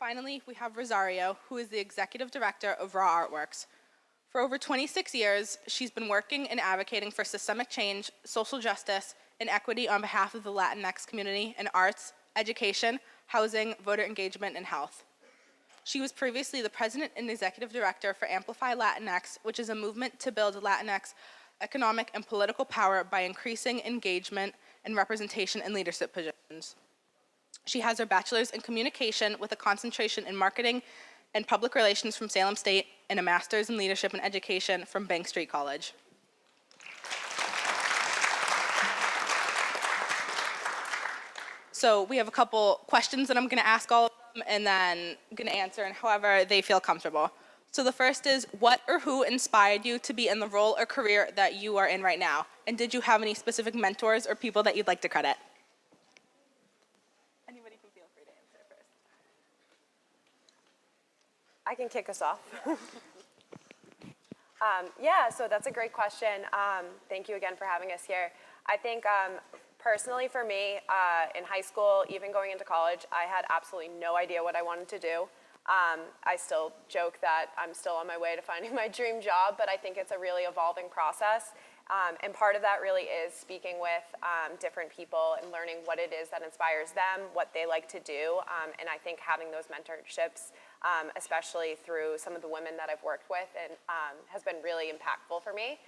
Finally, we have Rosario, who is the Executive Director of Raw Artworks. For over 26 years, she's been working and advocating for systemic change, social justice, and equity on behalf of the Latinx community in arts, education, housing, voter engagement, and health. She was previously the President and Executive Director for Amplify Latinx, which is a movement to build Latinx economic and political power by increasing engagement and representation in leadership positions. She has her bachelor's in communication with a concentration in marketing and public relations from Salem State and a master's in leadership and education from Bank Street College. So we have a couple questions that I'm going to ask all of them and then I'm going to answer in however they feel comfortable. So the first is, what or who inspired you to be in the role or career that you are in right now? And did you have any specific mentors or people that you'd like to credit? Anybody can feel free to answer first. I can kick us off. Yeah, so that's a great question. Thank you again for having us here. I think personally for me, in high school, even going into college, I had absolutely no idea what I wanted to do. I still joke that I'm still on my way to finding my dream job, but I think it's a really evolving process. And part of that really is speaking with different people and learning what it is that inspires them, what they like to do. And I think having those mentorships, especially through some of the women that I've worked with, and has been really impactful for me.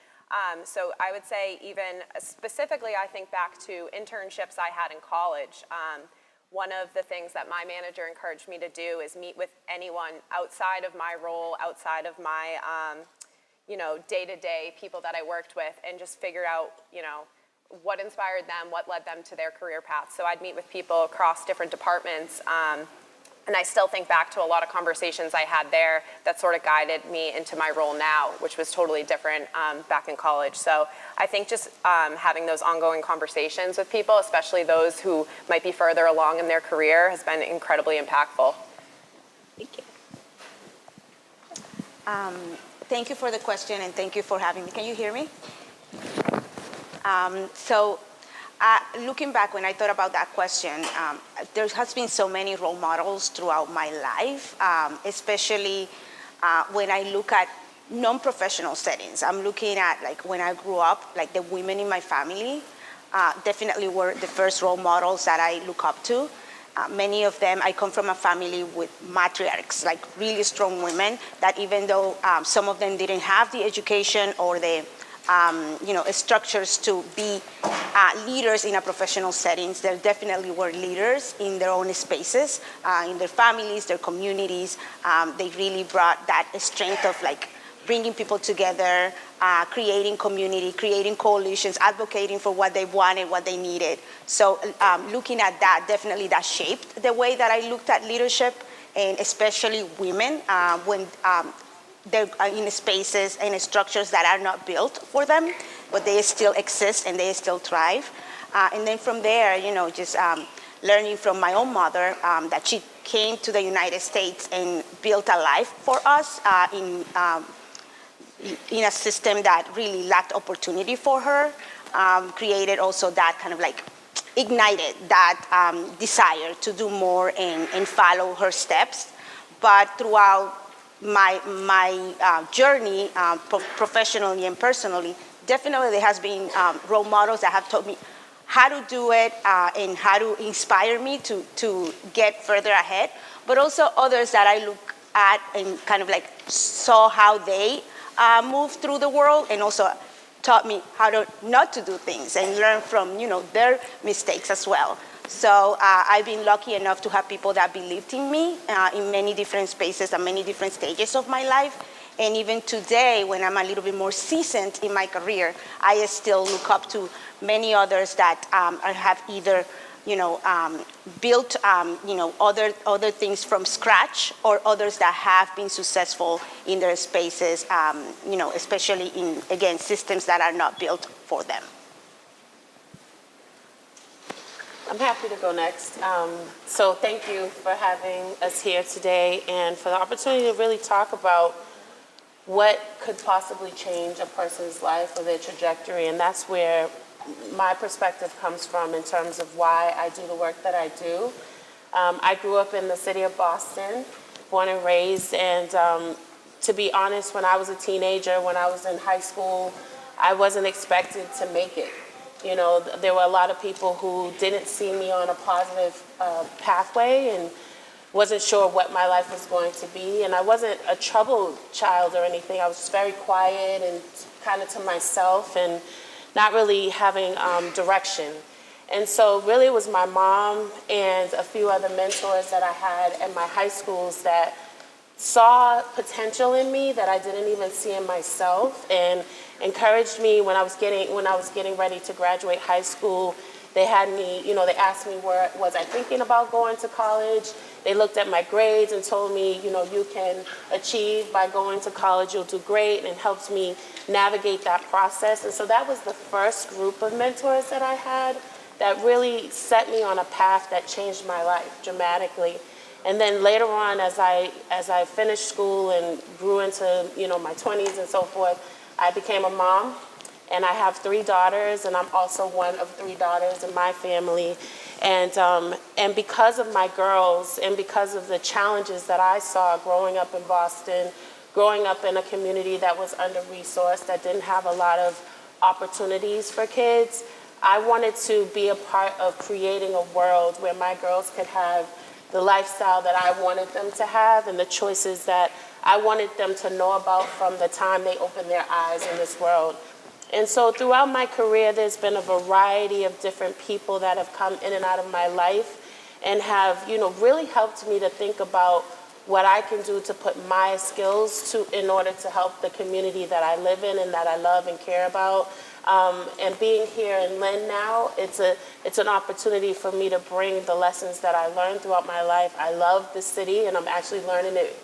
So I would say even specifically, I think back to internships I had in college. One of the things that my manager encouraged me to do is meet with anyone outside of my role, outside of my day-to-day people that I worked with, and just figure out, what inspired them, what led them to their career path. So I'd meet with people across different departments, and I still think back to a lot of conversations I had there that sort of guided me into my role now, which was totally different back in college. So I think just having those ongoing conversations with people, especially those who might be further along in their career, has been incredibly impactful. Thank you. Thank you for the question, and thank you for having me. Can you hear me? Looking back, when I thought about that question, there has been so many role models throughout my life, especially when I look at non-professional settings. I'm looking at, when I grew up, the women in my family definitely were the first role models that I look up to. Many of them, I come from a family with matriarchs, really strong women that even though some of them didn't have the education or the structures to be leaders in a professional settings, they definitely were leaders in their own spaces, in their families, their communities. They really brought that strength of bringing people together, creating community, creating coalitions, advocating for what they wanted, what they needed. So looking at that, definitely that shaped the way that I looked at leadership, and especially women when they're in spaces and structures that are not built for them, but they still exist and they still thrive. And then from there, just learning from my own mother that she came to the United States and built a life for us in a system that really lacked opportunity for her, created also that kind of ignited that desire to do more and follow her steps. But throughout my journey, professionally and personally, definitely there has been role models that have taught me how to do it and how to inspire me to get further ahead, but also others that I look at and kind of saw how they moved through the world, and also taught me how to not to do things and learn from their mistakes as well. So I've been lucky enough to have people that believed in me in many different spaces and many different stages of my life. And even today, when I'm a little bit more seasoned in my career, I still look up to many others that have either built other things from scratch, or others that have been successful in their spaces, especially in, again, systems that are not built for them. I'm happy to go next. So thank you for having us here today and for the opportunity to really talk about what could possibly change a person's life or their trajectory. And that's where my perspective comes from in terms of why I do the work that I do. I grew up in the city of Boston, born and raised, and to be honest, when I was a teenager, when I was in high school, I wasn't expected to make it. You know, there were a lot of people who didn't see me on a positive pathway and wasn't sure what my life was going to be. And I wasn't a troubled child or anything. I was just very quiet and kind of to myself and not really having direction. And so really it was my mom and a few other mentors that I had at my high schools that saw potential in me that I didn't even see in myself, and encouraged me when I was getting ready to graduate high school. They had me, they asked me where was I thinking about going to college. They looked at my grades and told me, you can achieve by going to college, you'll do great, and helped me navigate that process. And so that was the first group of mentors that I had that really set me on a path that changed my life dramatically. And then later on, as I finished school and grew into my 20s and so forth, I became a mom, and I have 3 daughters, and I'm also one of 3 daughters in my family. And because of my girls, and because of the challenges that I saw growing up in Boston, growing up in a community that was under-resourced, that didn't have a lot of opportunities for kids, I wanted to be a part of creating a world where my girls could have the lifestyle that I wanted them to have and the choices that I wanted them to know about from the time they opened their eyes in this world. And so throughout my career, there's been a variety of different people that have come in and out of my life and have, really helped me to think about what I can do to put my skills in order to help the community that I live in and that I love and care about. And being here in Lynn now, it's an opportunity for me to bring the lessons that I learned throughout my life. I love the city, and I'm actually learning it,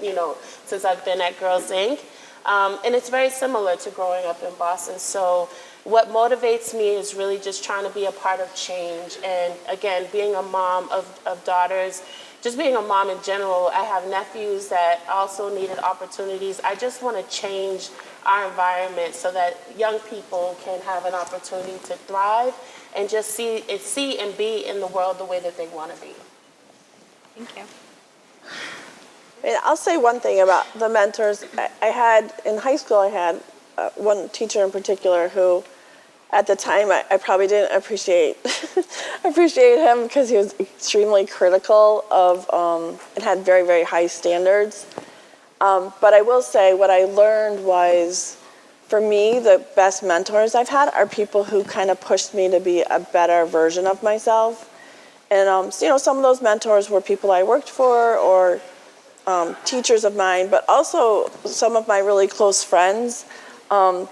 since I've been at Girls Inc. And it's very similar to growing up in Boston. So what motivates me is really just trying to be a part of change. And again, being a mom of daughters, just being a mom in general, I have nephews that also needed opportunities. I just want to change our environment so that young people can have an opportunity to thrive and just see and be in the world the way that they want to be. Thank you. I'll say one thing about the mentors. I had, in high school, I had one teacher in particular who, at the time, I probably didn't appreciate him because he was extremely critical of, and had very, very high standards. But I will say what I learned was, for me, the best mentors I've had are people who kind of pushed me to be a better version of myself. And, some of those mentors were people I worked for or teachers of mine, but also some of my really close friends.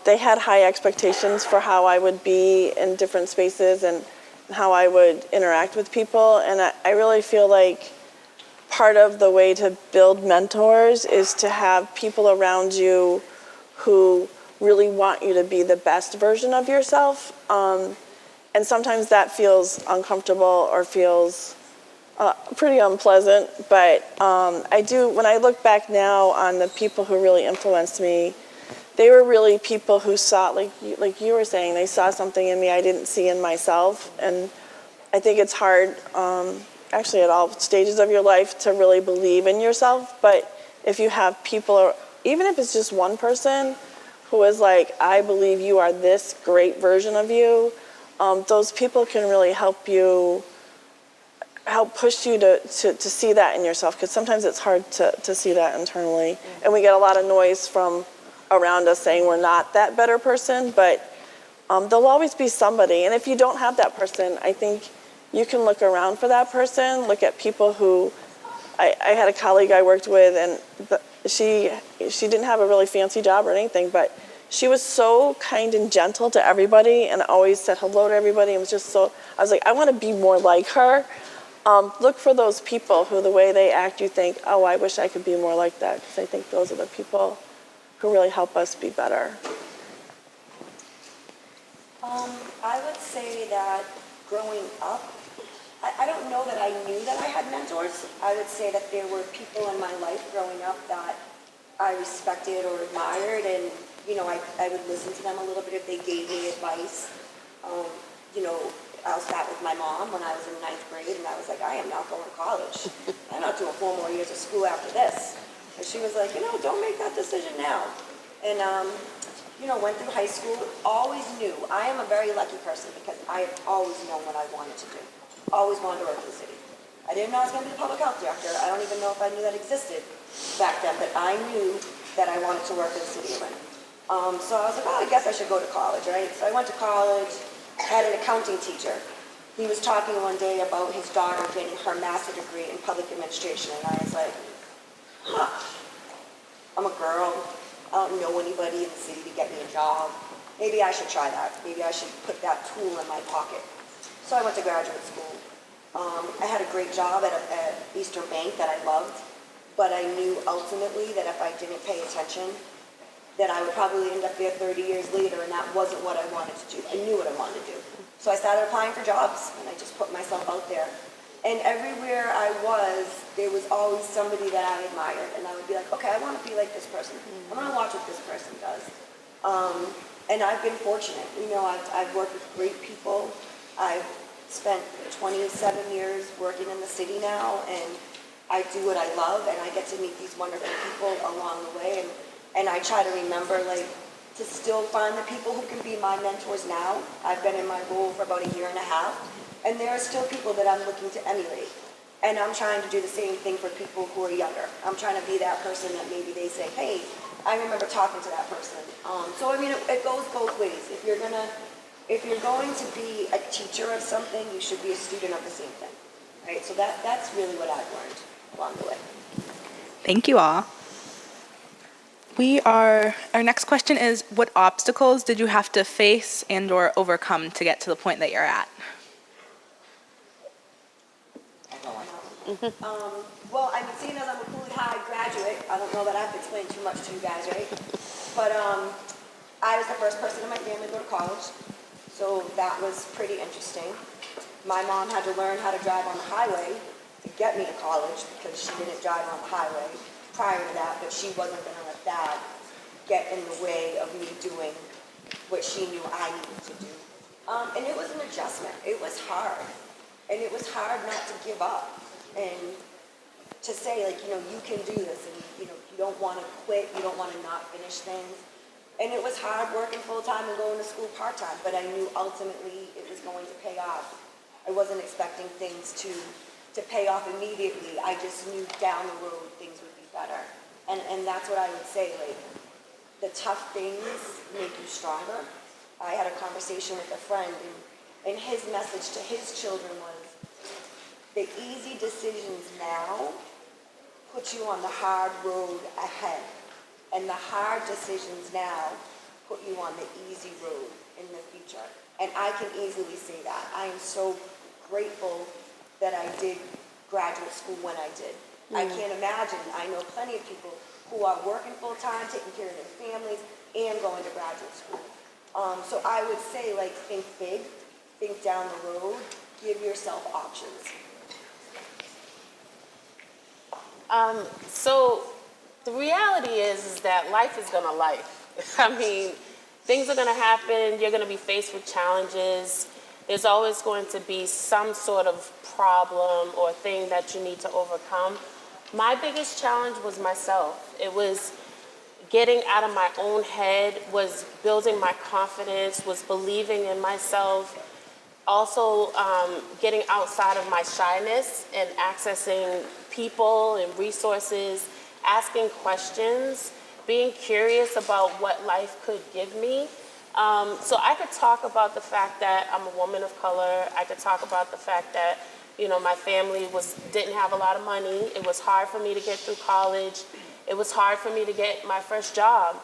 They had high expectations for how I would be in different spaces and how I would interact with people. And I really feel like part of the way to build mentors is to have people around you who really want you to be the best version of yourself. And sometimes that feels uncomfortable or feels pretty unpleasant, but when I look back now on the people who really influenced me, they were really people who saw, like you were saying, they saw something in me I didn't see in myself. And I think it's hard, actually at all stages of your life, to really believe in yourself. But if you have people, even if it's just one person who is like, I believe you are this great version of you, those people can really help push you to see that in yourself, because sometimes it's hard to see that internally. Mm-hmm. And we get a lot of noise from around us saying we're not that better person, but there'll always be somebody. And if you don't have that person, I think you can look around for that person, look at people who, I had a colleague I worked with, and she didn't have a really fancy job or anything, but she was so kind and gentle to everybody and always said hello to everybody, and was just so, I was like, I want to be more like her. Look for those people who, the way they act, you think, oh, I wish I could be more like that, because I think those are the people who really help us be better. I would say that growing up, I don't know that I knew that I had mentors. I would say that there were people in my life growing up that I respected or admired, and I would listen to them a little bit if they gave me advice. I sat with my mom when I was in ninth grade, and I was like, I am not going to college. I'm not doing 4 more years of school after this. And she was like, don't make that decision now. And, went through high school, always knew. I am a very lucky person because I have always known what I wanted to do. Always wanted to work in the city. I didn't know I was going to be the public health director. I don't even know if I knew that existed back then, but I knew that I wanted to work in the city of Lynn. So I was like, I guess I should go to college, right? So I went to college, had an accounting teacher. He was talking one day about his daughter getting her master's degree in public administration, and I was like, I'm a girl. I don't know anybody in the city to get me a job. Maybe I should try that. Maybe I should put that tool in my pocket. So I went to graduate school. I had a great job at Eastern Bank that I loved, but I knew ultimately that if I didn't pay attention, that I would probably end up there 30 years later, and that wasn't what I wanted to do. I knew what I wanted to do. So I started applying for jobs, and I just put myself out there. And everywhere I was, there was always somebody that I admired, and I would be like, okay, I want to be like this person. I want to watch what this person does. And I've been fortunate. I've worked with great people. I've spent 27 years working in the city now, and I do what I love, and I get to meet these wonderful people along the way. And I try to remember, to still find the people who can be my mentors now. I've been in my role for about 1.5 years, and there are still people that I'm looking to emulate. And I'm trying to do the same thing for people who are younger. I'm trying to be that person that maybe they say, hey, I remember talking to that person. It goes both ways. If you're going to be a teacher of something, you should be a student of the same thing, right? So that's really what I've learned along the way. Thank you all. Our next question is, what obstacles did you have to face and or overcome to get to the point that you're at? Seeing as I'm a Cooley High graduate, I don't know that I have to explain too much to you guys, right? But I was the first person in my family to go to college, so that was pretty interesting. My mom had to learn how to drive on the highway to get me to college because she didn't drive on the highway prior to that, but she wasn't going to let that get in the way of me doing what she knew I needed to do. And it was an adjustment. It was hard. And it was hard not to give up and to say, you can do this, and, you don't want to quit, you don't want to not finish things. And it was hard working full-time and going to school part-time, but I knew ultimately it was going to pay off. I wasn't expecting things to pay off immediately. I just knew down the road things would be better. And that's what I would say, the tough things make you stronger. I had a conversation with a friend, and his message to his children was, the easy decisions now put you on the hard road ahead. And the hard decisions now put you on the easy road in the future. And I can easily say that. I am so grateful that I did graduate school when I did. I can't imagine. I know plenty of people who are working full-time, taking care of their families, and going to graduate school. So I would say, think big, think down the road, give yourself options. So the reality is that life is gonna life. Things are gonna happen, you're gonna be faced with challenges. There's always going to be some sort of problem or thing that you need to overcome. My biggest challenge was myself. It was getting out of my own head, was building my confidence, was believing in myself. Also, getting outside of my shyness and accessing people and resources, asking questions, being curious about what life could give me. So I could talk about the fact that I'm a woman of color. I could talk about the fact that, my family didn't have a lot of money. It was hard for me to get through college. It was hard for me to get my first job.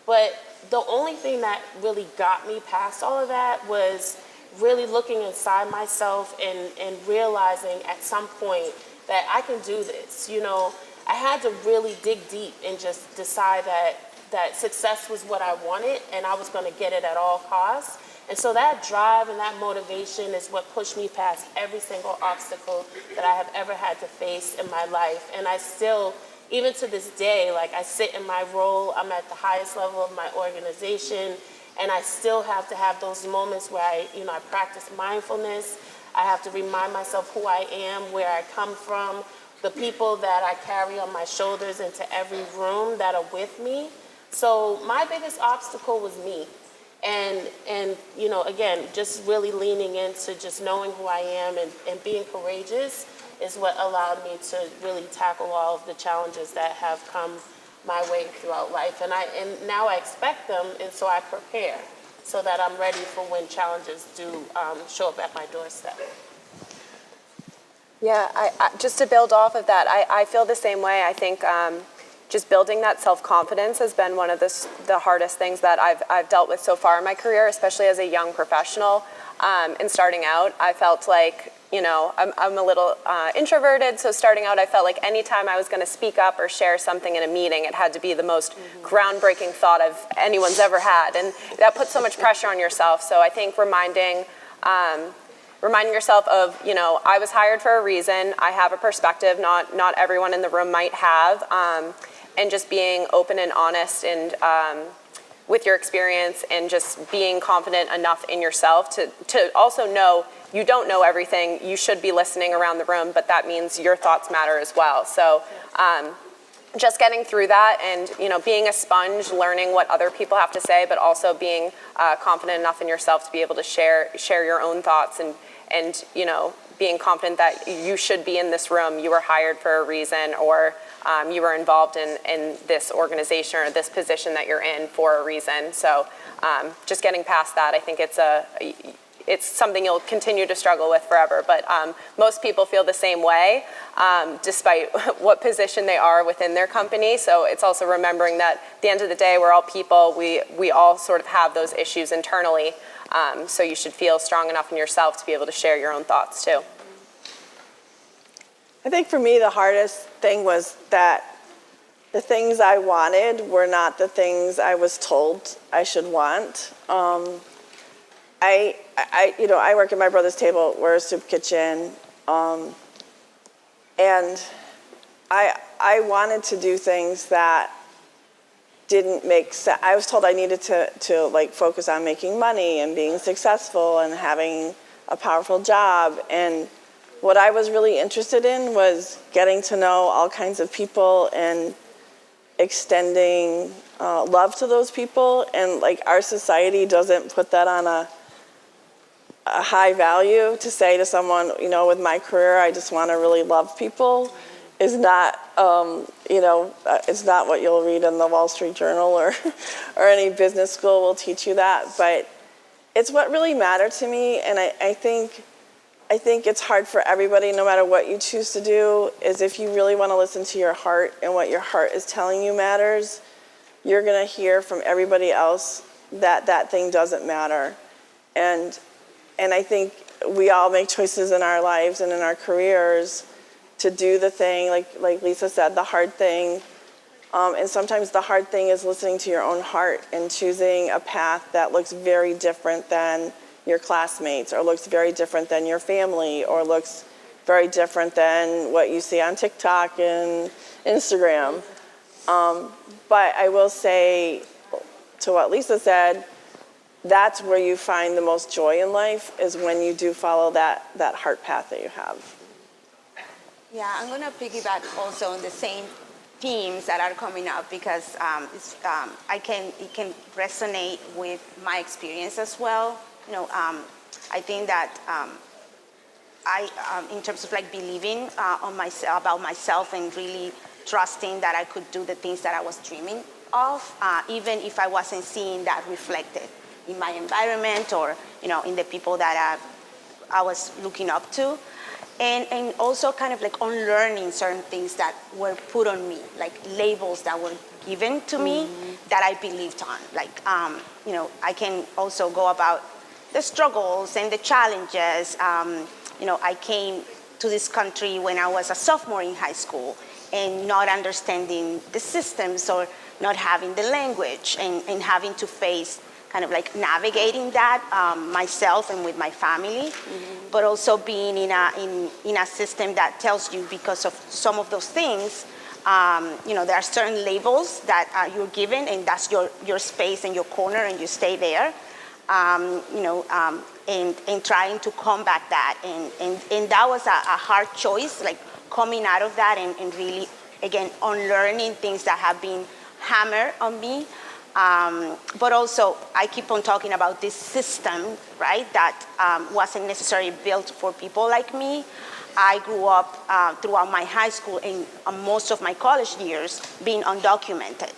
But the only thing that really got me past all of that was really looking inside myself and realizing at some point that I can do this. I had to really dig deep and just decide that success was what I wanted and I was going to get it at all costs. And so that drive and that motivation is what pushed me past every single obstacle that I have ever had to face in my life. And I still, even to this day, I sit in my role, I'm at the highest level of my organization, And I still have to have those moments where I practice mindfulness. I have to remind myself who I am, where I come from, the people that I carry on my shoulders into every room that are with me. So my biggest obstacle was me. And again, just really leaning into just knowing who I am and being courageous is what allowed me to really tackle all of the challenges that have come my way throughout life. And now I expect them, and so I prepare so that I'm ready for when challenges do show up at my doorstep. Yeah, just to build off of that, I feel the same way. I think just building that self-confidence has been one of the hardest things that I've dealt with so far in my career, especially as a young professional. And starting out, I felt like, I'm a little introverted, so starting out I felt like anytime I was going to speak up or share something in a meeting, it had to be the most groundbreaking thought anyone's ever had. And that puts so much pressure on yourself. So I think reminding yourself of, I was hired for a reason. I have a perspective not everyone in the room might have, and just being open and honest and with your experience, and just being confident enough in yourself to also know you don't know everything. You should be listening around the room, but that means your thoughts matter as well. So just getting through that and, being a sponge, learning what other people have to say, but also being confident enough in yourself to be able to share your own thoughts and being confident that you should be in this room. You were hired for a reason, or you were involved in this organization or this position that you're in for a reason. So just getting past that, I think it's something you'll continue to struggle with forever, but most people feel the same way, despite what position they are within their company. So it's also remembering that at the end of the day, we're all people. We all sort of have those issues internally. So you should feel strong enough in yourself to be able to share your own thoughts too. I think for me, the hardest thing was that the things I wanted were not the things I was told I should want. I work at my brother's table. We're a soup kitchen, and I wanted to do things that didn't make sense. I was told I needed to focus on making money and being successful and having a powerful job. And what I was really interested in was getting to know all kinds of people and extending love to those people. And our society doesn't put that on a high value. To say to someone, with my career, I just want to really love people, is not, it's not what you'll read in the Wall Street Journal or any business school will teach you that. But it's what really mattered to me, and I think it's hard for everybody, no matter what you choose to do, is if you really want to listen to your heart and what your heart is telling you matters, you're going to hear from everybody else that thing doesn't matter. And I think we all make choices in our lives and in our careers to do the thing, like Lisa said, the hard thing. And sometimes the hard thing is listening to your own heart and choosing a path that looks very different than your classmates, or looks very different than your family, or looks very different than what you see on TikTok and Instagram. But I will say, to what Lisa said, that's where you find the most joy in life, is when you do follow that heart path that you have. Yeah, I'm going to piggyback also on the same themes that are coming up, because it can resonate with my experience as well. I think that in terms of believing about myself and really trusting that I could do the things that I was dreaming of, even if I wasn't seeing that reflected in my environment or in the people that I was looking up to. And also kind of unlearning certain things that were put on me, labels that were given to me that I believed on. I can also go about the struggles and the challenges. I came to this country when I was a sophomore in high school, and not understanding the systems or not having the language, and having to face kind of navigating that myself and with my family, but also being in a system that tells you, because of some of those things, There are certain labels that you're given, and that's your space and your corner, and you stay there. And trying to combat that. And that was a hard choice, like coming out of that and really, again, unlearning things that have been hammered on me. But also, I keep on talking about this system, right, that wasn't necessarily built for people like me. I grew up throughout my high school and most of my college years being undocumented.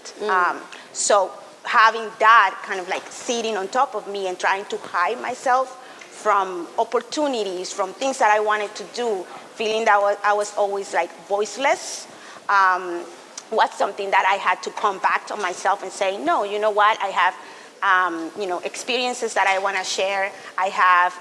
So having that kind of like sitting on top of me and trying to hide myself from opportunities, from things that I wanted to do, feeling that I was always like voiceless, was something that I had to come back to myself and say, no, you know what, I have experiences that I want to share. I have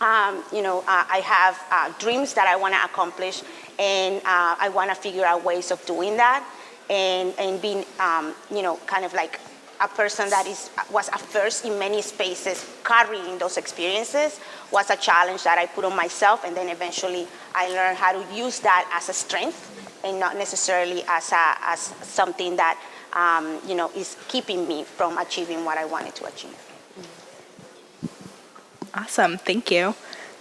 I have dreams that I want to accomplish, and I want to figure out ways of doing that, and being, kind of like a person that was at first in many spaces carrying those experiences was a challenge that I put on myself, and then eventually I learned how to use that as a strength and not necessarily as something that is keeping me from achieving what I wanted to achieve. Awesome, thank you.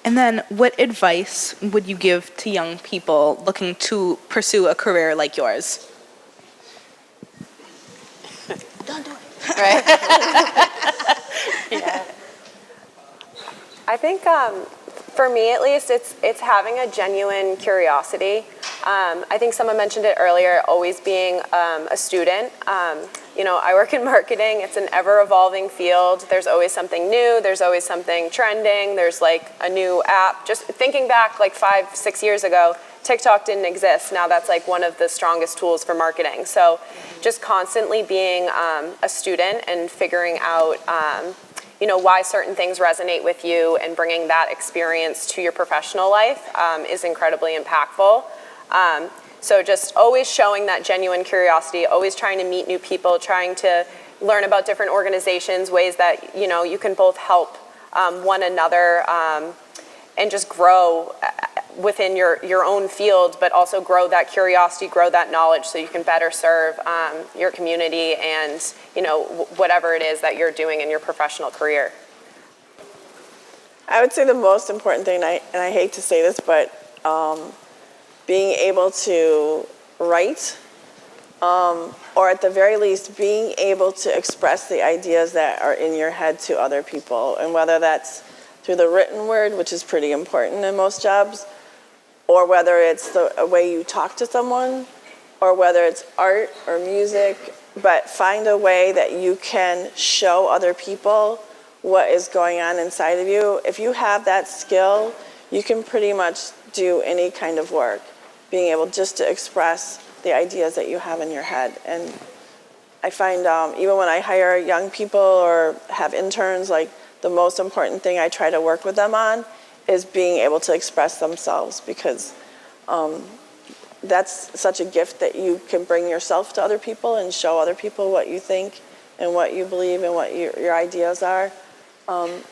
And then what advice would you give to young people looking to pursue a career like yours? Don't do it. Right? Yeah. I think for me at least, it's having a genuine curiosity. I think someone mentioned it earlier, always being a student. I work in marketing. It's an ever-evolving field. There's always something new. There's always something trending. There's like a new app. Just thinking back like 5-6 years ago, TikTok didn't exist. Now that's like one of the strongest tools for marketing. So just constantly being a student and figuring out why certain things resonate with you and bringing that experience to your professional life is incredibly impactful. So just always showing that genuine curiosity, always trying to meet new people, trying to learn about different organizations, ways that, you can both help one another and just grow within your own field, but also grow that curiosity, grow that knowledge so you can better serve your community and, whatever it is that you're doing in your professional career. I would say the most important thing, and I hate to say this, but being able to write, or at the very least, being able to express the ideas that are in your head to other people. And whether that's through the written word, which is pretty important in most jobs, or whether it's the way you talk to someone, or whether it's art or music, but find a way that you can show other people what is going on inside of you. If you have that skill, you can pretty much do any kind of work, being able just to express the ideas that you have in your head. And I find even when I hire young people or have interns, like the most important thing I try to work with them on is being able to express themselves, because that's such a gift that you can bring yourself to other people and show other people what you think and what you believe and what your ideas are.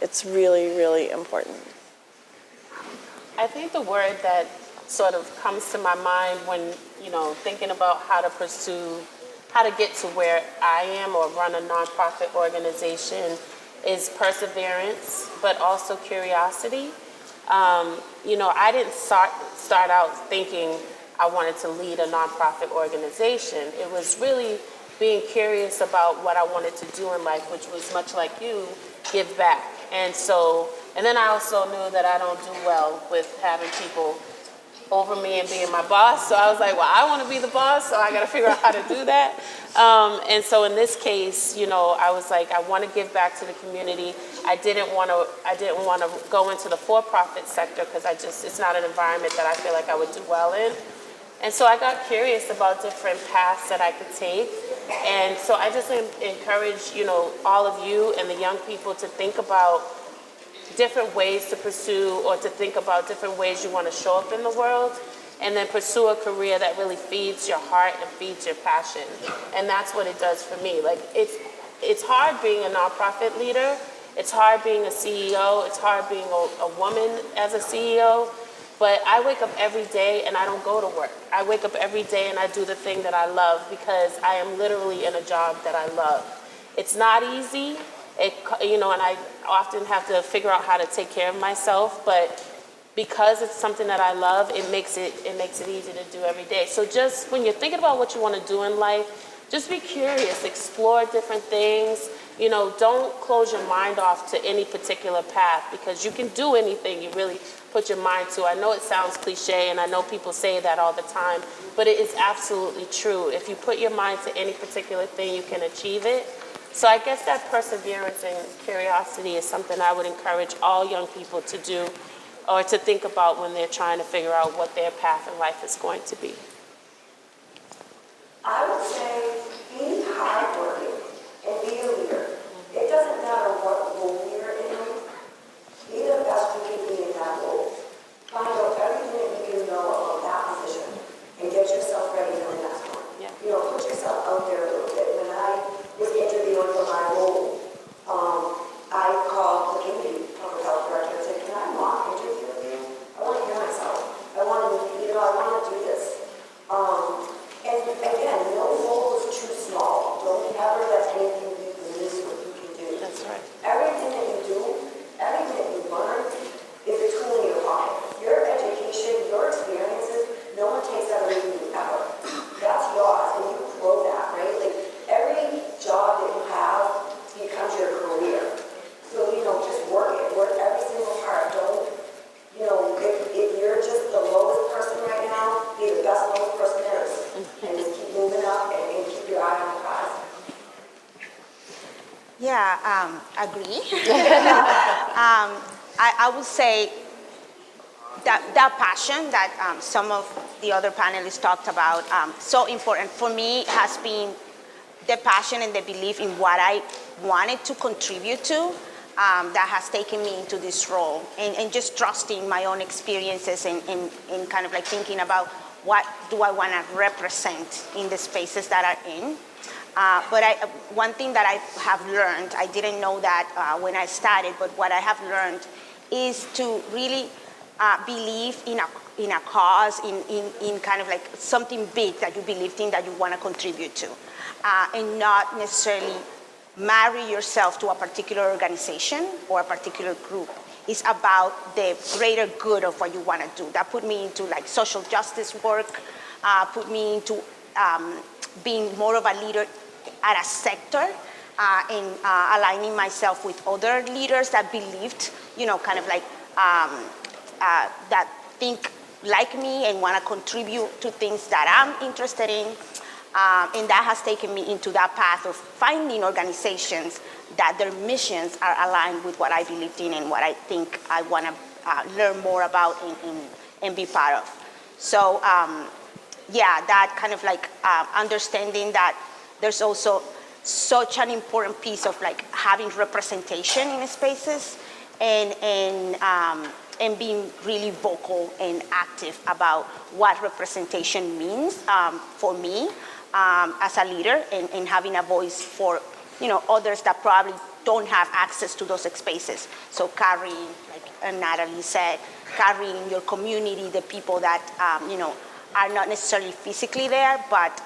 It's really, really important. I think the word that sort of comes to my mind when, thinking about how to get to where I am or run a nonprofit organization is perseverance, but also curiosity. I didn't start out thinking I wanted to lead a nonprofit organization. It was really being curious about what I wanted to do in life, which was much like you, give back. And then I also knew that I don't do well with having people over me and being my boss. So I was like, well, I want to be the boss, so I got to figure out how to do that. And so in this case, I was like, I want to give back to the community. I didn't want to go into the for-profit sector because it's not an environment that I feel like I would do well in. And so I got curious about different paths that I could take. And so I just encourage, all of you and the young people to think about different ways to pursue, or to think about different ways you want to show up in the world, and then pursue a career that really feeds your heart and feeds your passion. And that's what it does for me. Like, it's hard being a nonprofit leader. It's hard being a CEO. It's hard being a woman as a CEO. But I wake up every day and I don't go to work. I wake up every day and I do the thing that I love because I am literally in a job that I love. It's not easy, and I often have to figure out how to take care of myself, but because it's something that I love, it makes it easy to do every day. So just when you're thinking about what you want to do in life, just be curious, explore different things. Don't close your mind off to any particular path because you can do anything you really put your mind to. I know it sounds cliche and I know people say that all the time, but it is absolutely true. If you put your mind to any particular thing, you can achieve it. So I guess that perseverance and curiosity is something I would encourage all young people to do or to think about when they're trying to figure out what their path in life is going to be. I would say be hardworking and be a leader. It doesn't matter what role you're in. Be the best you can be in that role. Find out everything that you can know about that position and get yourself ready for the next one. Yeah. Put yourself out there a little bit. When I was interviewing for my role, I called the community public health director and said, "Can I mock interview with you? I want to hear myself. I want to do this." And again, no role is too small. Don't ever let anything be the least what you can do. That's right. Everything that you do, everything that you learn is a tool in your pocket. Your education, your experiences, no one takes that away from you ever. That's yours, and you grow that, right? Like every job that you have becomes your career. So, just work it. Work every single part. Don't, if you're just the lowest person right now, be the best lowest person there is. And just keep moving up and keep your eye on the prize. Yeah, agree. I would say that passion that some of the other panelists talked about, so important for me has been the passion and the belief in what I wanted to contribute to that has taken me into this role and just trusting my own experiences and kind of like thinking about what do I want to represent in the spaces that are in. But one thing that I have learned, I didn't know that when I started, but what I have learned is to really believe in a cause, in kind of like something big that you believe in that you want to contribute to, and not necessarily marry yourself to a particular organization or a particular group. It's about the greater good of what you want to do. That put me into like social justice work, put me into being more of a leader at a sector, and aligning myself with other leaders that believed, kind of like that think like me and want to contribute to things that I'm interested in. And that has taken me into that path of finding organizations that their missions are aligned with what I believed in and what I think I want to learn more about and be part of. So that kind of like understanding that there's also such an important piece of like having representation in spaces and being really vocal and active about what representation means for me as a leader and having a voice for others that probably don't have access to those spaces. So carrying, like Natalie said, carrying your community, the people that are not necessarily physically there, but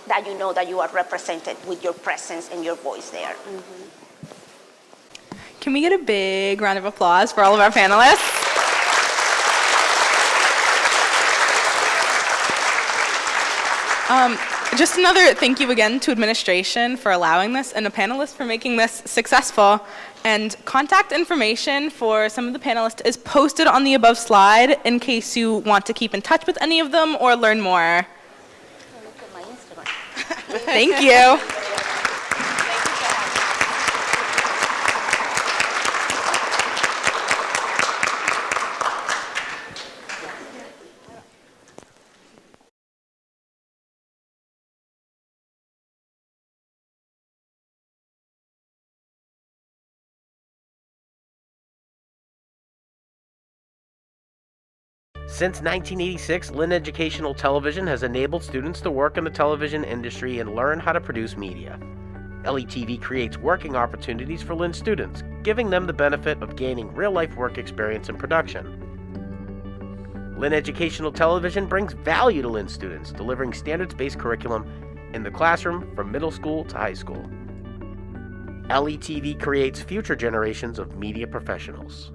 that that you are represented with your presence and your voice there. Mm-hmm. Can we get a big round of applause for all of our panelists? Just another thank you again to administration for allowing this and the panelists for making this successful. And contact information for some of the panelists is posted on the above slide in case you want to keep in touch with any of them or learn more. Look at my Instagram. Thank you. Since 1986, Lynn Educational Television has enabled students to work in the television industry and learn how to produce media. LETV creates working opportunities for Lynn students, giving them the benefit of gaining real-life work experience in production. Lynn Educational Television brings value to Lynn students, delivering standards-based curriculum in the classroom from middle school to high school. LETV creates future generations of media professionals.